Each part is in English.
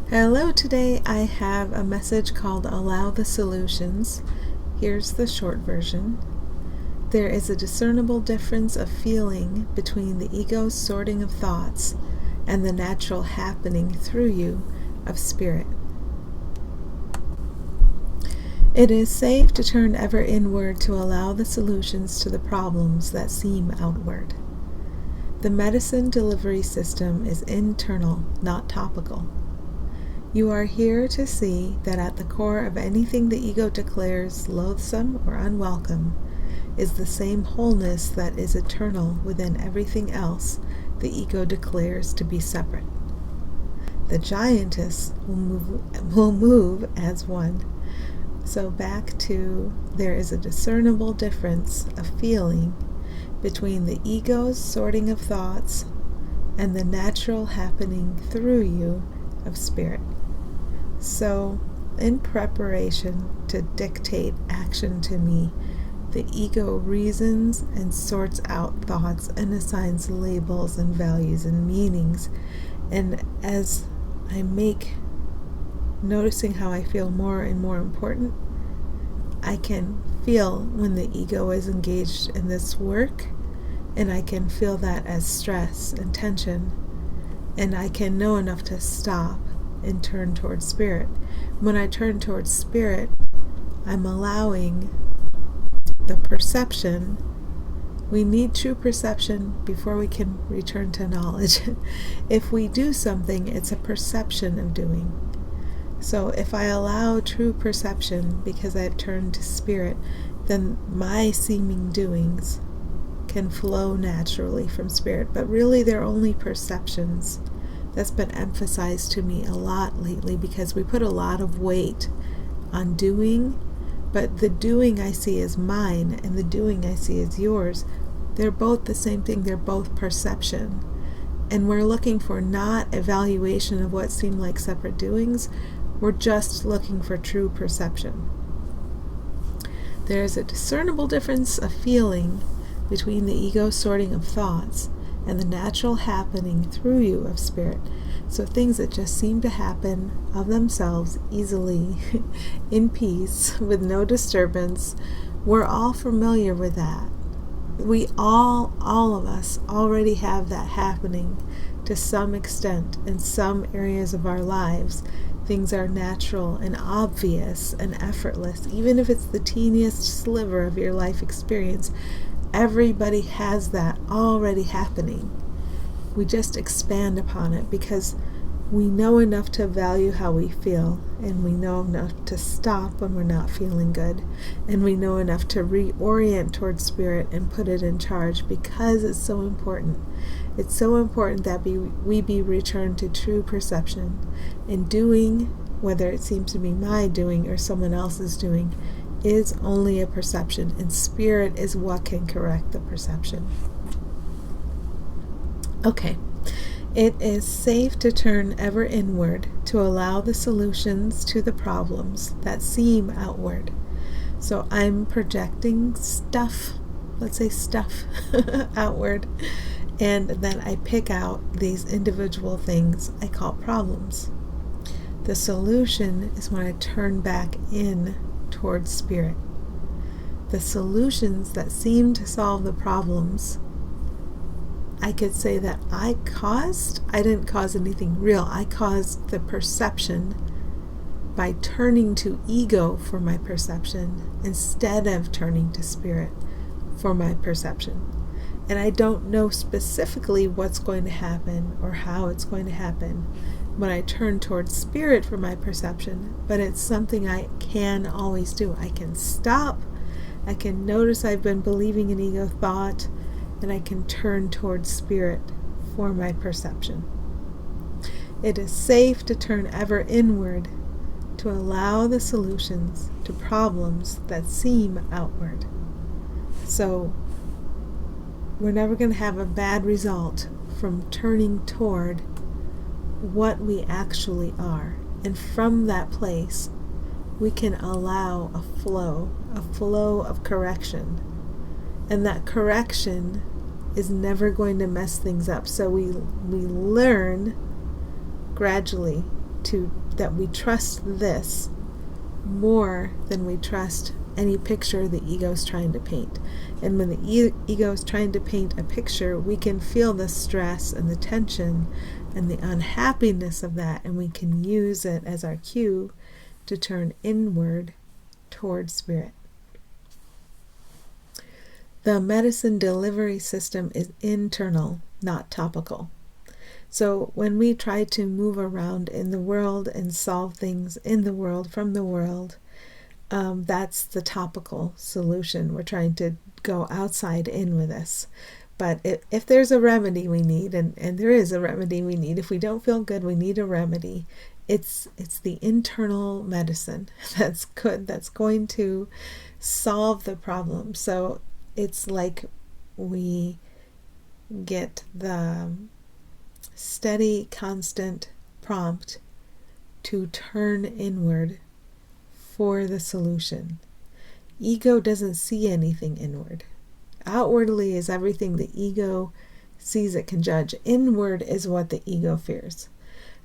Hello, today I have a message called Allow the Solutions. Here's the short version. There is a discernible difference of feeling between the ego's sorting of thoughts and the natural happening through you of spirit. It is safe to turn ever inward to allow the solutions to the problems that seem outward. The medicine delivery system is internal, not topical. You are here to see that at the core of anything the ego declares loathsome or unwelcome is the same wholeness that is eternal within everything else the ego declares to be separate. The giantess will move as one. So back to there is a discernible difference of feeling between the ego's sorting of thoughts and the natural happening through you of spirit. So, in preparation to dictate action to me, the ego reasons and sorts out thoughts and assigns labels and values and meanings. And as I make noticing how I feel more and more important, I can feel when the ego is engaged in this work, and I can feel that as stress and tension, and I can know enough to stop and turn towards spirit. When I turn towards spirit, I'm allowing the perception. We need true perception before we can return to knowledge. If we do something, it's a perception of doing. So if I allow true perception because I've turned to spirit, then my seeming doings can flow naturally from spirit. But really they're only perceptions. That's been emphasized to me a lot lately because we put a lot of weight on doing, but the doing I see as mine and the doing I see as yours, they're both the same thing. They're both perception. And we're looking for not evaluation of what seem like separate doings. We're just looking for true perception. There is a discernible difference of feeling between the ego's sorting of thoughts and the natural happening through you of spirit. So things that just seem to happen of themselves easily, in peace, with no disturbance, we're all familiar with that. We all of us already have that happening to some extent in some areas of our lives. Things are natural and obvious and effortless, even if it's the teeniest sliver of your life experience. Everybody has that already happening. We just expand upon it because we know enough to value how we feel, and we know enough to stop when we're not feeling good, and we know enough to reorient towards spirit and put it in charge because it's so important. It's so important that we be returned to true perception, and doing, whether it seems to be my doing or someone else's doing, is only a perception, and spirit is what can correct the perception. Okay, it is safe to turn ever inward to allow the solutions to the problems that seem outward. So I'm projecting stuff, let's say stuff, outward, and then I pick out these individual things I call problems. The solution is when I turn back in towards spirit. The solutions that seem to solve the problems, I could say that I didn't cause anything real. I caused the perception by turning to ego for my perception instead of turning to spirit for my perception. And I don't know specifically what's going to happen or how it's going to happen when I turn towards spirit for my perception, but it's something I can always do. I can stop, I can notice I've been believing in ego thought, and I can turn towards spirit for my perception. It is safe to turn ever inward to allow the solutions to problems that seem outward. So we're never going to have a bad result from turning toward what we actually are. And from that place, we can allow a flow of correction. And that correction is never going to mess things up. So we learn gradually that we trust this more than we trust any picture the ego is trying to paint. And when the ego is trying to paint a picture, we can feel the stress and the tension and the unhappiness of that, and we can use it as our cue to turn inward toward spirit. The medicine delivery system is internal, not topical. So when we try to move around in the world and solve things in the world, from the world, that's the topical solution. We're trying to go outside in with this. But if there's a remedy we need, and there is a remedy we need, if we don't feel good, we need a remedy. It's the internal medicine that's good, that's going to solve the problem. So it's like we get the steady, constant prompt to turn inward for the solution. Ego doesn't see anything inward. Outwardly is everything the ego sees it can judge. Inward is what the ego fears.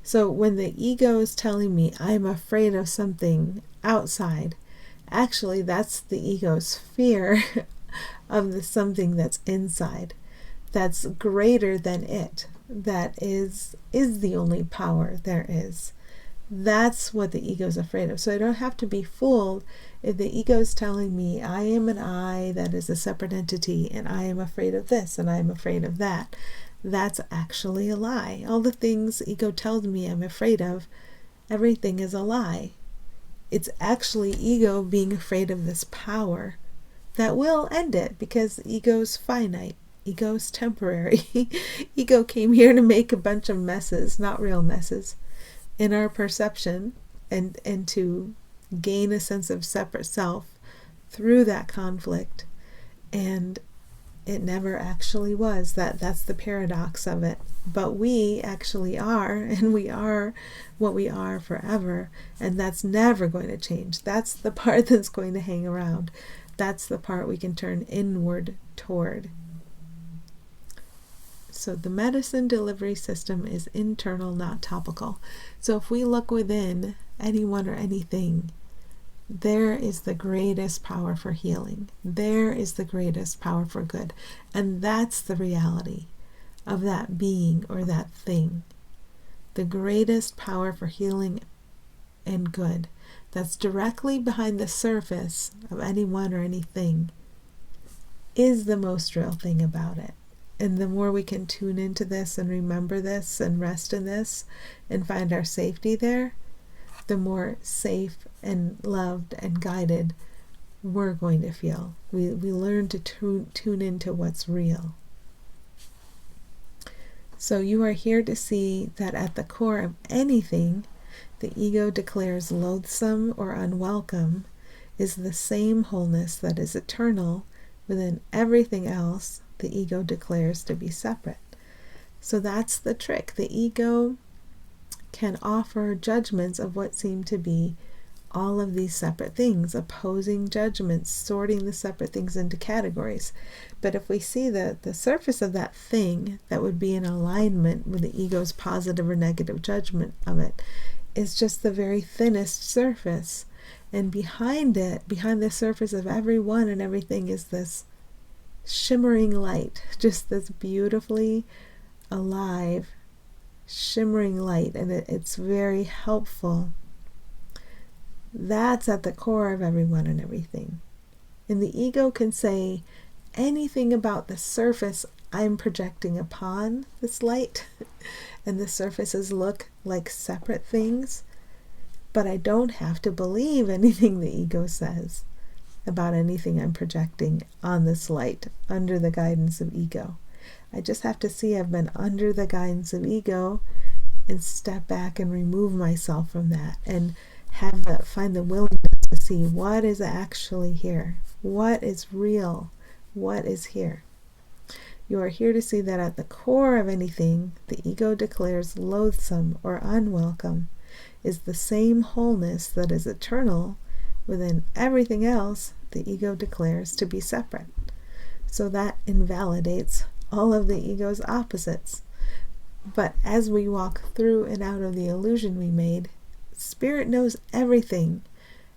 So when the ego is telling me I'm afraid of something outside, actually that's the ego's fear of the something that's inside, that's greater than it, that is the only power there is. That's what the ego is afraid of. So I don't have to be fooled if the ego is telling me I am an I that is a separate entity, and I am afraid of this and I am afraid of that. That's actually a lie. All the things ego tells me I'm afraid of, everything is a lie. It's actually ego being afraid of this power that will end it, because ego's finite. Ego's temporary. Ego came here to make a bunch of messes, not real messes, in our perception, and to gain a sense of separate self through that conflict. And it never actually was. That's the paradox of it. But we actually are, and we are what we are forever, and that's never going to change. That's the part that's going to hang around. That's the part we can turn inward toward. So the medicine delivery system is internal, not topical. So if we look within anyone or anything, there is the greatest power for healing. There is the greatest power for good. And that's the reality of that being or that thing. The greatest power for healing and good that's directly behind the surface of anyone or anything is the most real thing about it. And the more we can tune into this and remember this and rest in this and find our safety there, the more safe and loved and guided we're going to feel. We learn to tune into what's real. So you are here to see that at the core of anything the ego declares loathsome or unwelcome is the same wholeness that is eternal within everything else the ego declares to be separate. So that's the trick. The ego can offer judgments of what seem to be all of these separate things, opposing judgments, sorting the separate things into categories. But if we see the surface of that thing that would be in alignment with the ego's positive or negative judgment of it, is just the very thinnest surface. And behind it, behind the surface of everyone and everything, is this shimmering light, just this beautifully alive, shimmering light, and it's very helpful. That's at the core of everyone and everything. And the ego can say anything about the surface I'm projecting upon this light, and the surfaces look like separate things, but I don't have to believe anything the ego says about anything I'm projecting on this light under the guidance of ego. I just have to see I've been under the guidance of ego and step back and remove myself from that and find the willingness to see what is actually here, what is real, what is here. You are here to see that at the core of anything the ego declares loathsome or unwelcome is the same wholeness that is eternal within everything else the ego declares to be separate. So that invalidates all of the ego's opposites. But as we walk through and out of the illusion we made, Spirit knows everything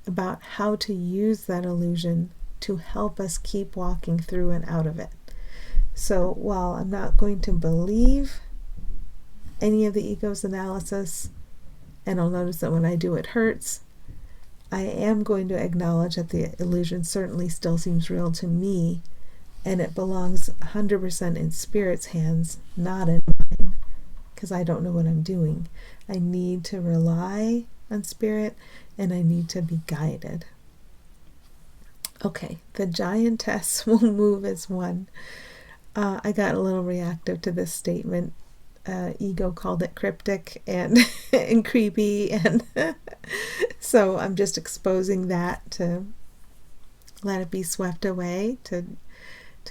about how to use that illusion to help us keep walking through and out of it. So while I'm not going to believe any of the ego's analysis, and I'll notice that when I do it hurts, I am going to acknowledge that the illusion certainly still seems real to me, and it belongs 100% in Spirit's hands, not in mine, because I don't know what I'm doing. I need to rely on Spirit, and I need to be guided. Okay, the giantess will move as one. I got a little reactive to this statement. Ego called it cryptic and and creepy, and so I'm just exposing that to let it be swept away, to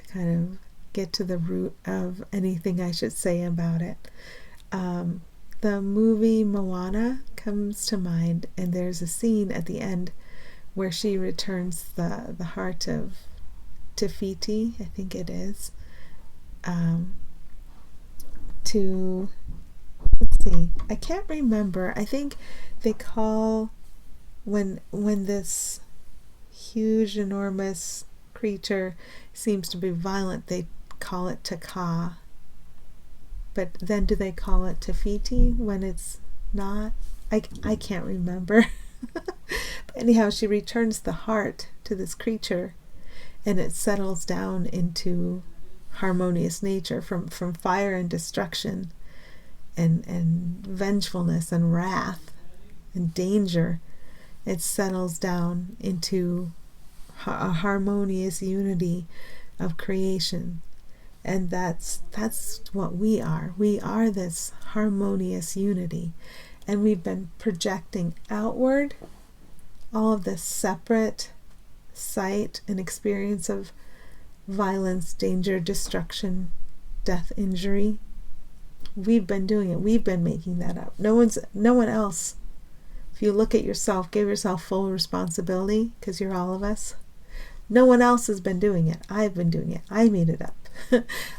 kind of get to the root of anything I should say about it. The movie Moana comes to mind, and there's a scene at the end where she returns the heart of Tafiti, I think it is, to, let's see, I can't remember. I think they call, when this huge, enormous creature seems to be violent, they call it Taka. But then do they call it Tafiti when it's not? I can't remember. But anyhow, she returns the heart to this creature, and it settles down into harmonious nature from fire and destruction and vengefulness and wrath and danger. It settles down into a harmonious unity of creation. And that's what we are. We are this harmonious unity. And we've been projecting outward all of this separate sight and experience of violence, danger, destruction, death, injury. We've been doing it. We've been making that up. No one else. If you look at yourself, give yourself full responsibility, because you're all of us. No one else has been doing it. I've been doing it. I made it up.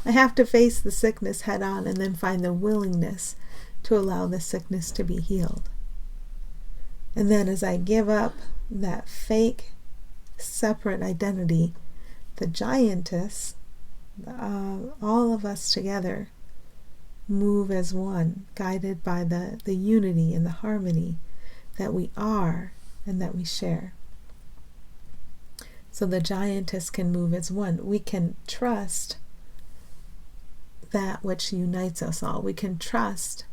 I have to face the sickness head on and then find the willingness to allow the sickness to be healed. And then as I give up that fake, separate identity, the giantess, all of us together move as one, guided by the unity and the harmony that we are and that we share. So the giantess can move as one. We can trust that which unites us all. We can trust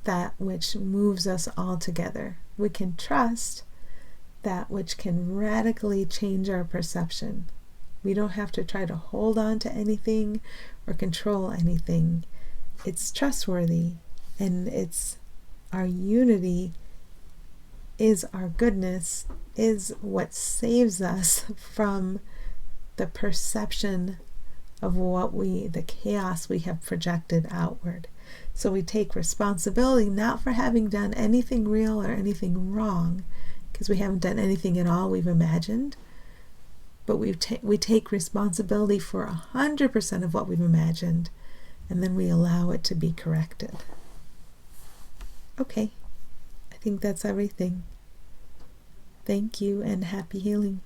that which moves us all together. We can trust that which can radically change our perception. We don't have to try to hold on to anything or control anything. It's trustworthy, and it's our unity is our goodness, is what saves us from the perception of the chaos we have projected outward. So we take responsibility not for having done anything real or anything wrong, because we haven't done anything at all we've imagined, but we take responsibility for 100% of what we've imagined, and then we allow it to be corrected. Okay, I think that's everything. Thank you, and happy healing.